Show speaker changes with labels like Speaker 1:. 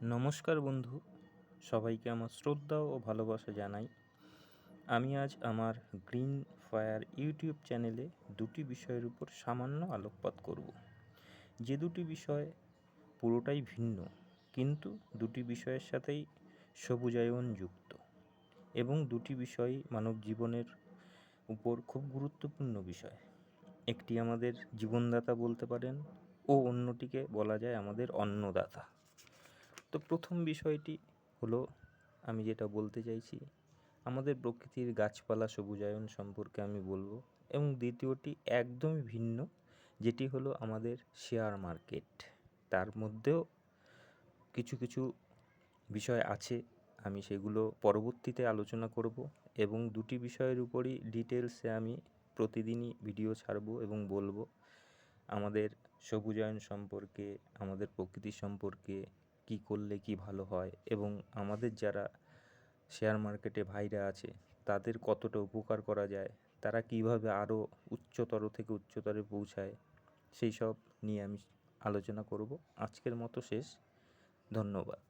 Speaker 1: নমস্কার বন্ধু, সবাইকে আমার শ্রদ্ধা ও ভালোবাসা জানাই। আমি আজ আমার গ্রিন ফায়ার ইউটিউব চ্যানেলে দুটি বিষয়ের উপর সামান্য আলোকপাত করব, যে দুটি বিষয় পুরোটাই ভিন্ন, কিন্তু দুটি বিষয়ের সাথেই সবুজায়ন যুক্ত এবং দুটি বিষয়ই মানব জীবনের উপর খুব গুরুত্বপূর্ণ বিষয়। একটি আমাদের জীবনদাতা বলতে পারেন ও অন্যটিকে বলা যায় আমাদের অন্নদাতা। তো প্রথম বিষয়টি হলো, আমি যেটা বলতে চাইছি, আমাদের প্রকৃতির গাছপালা সবুজায়ন সম্পর্কে আমি বলবো। এবং দ্বিতীয়টি একদমই ভিন্ন, যেটি হলো আমাদের শেয়ার মার্কেট। তার মধ্যেও কিছু কিছু বিষয় আছে, আমি সেগুলো পরবর্তীতে আলোচনা করব এবং দুটি বিষয়ের উপরই ডিটেলসে আমি প্রতিদিনই ভিডিও ছাড়বো এবং বলবো আমাদের সবুজায়ন সম্পর্কে, আমাদের প্রকৃতি সম্পর্কে, কী করলে কী ভালো হয় এবং আমাদের যারা শেয়ার মার্কেটে ভাইরা আছে তাদের কতটা উপকার করা যায়, তারা কীভাবে আরও উচ্চতর থেকে উচ্চতরে পৌঁছায়, সেই সব নিয়ে আমি আলোচনা করব। আজকের মতো শেষ। ধন্যবাদ।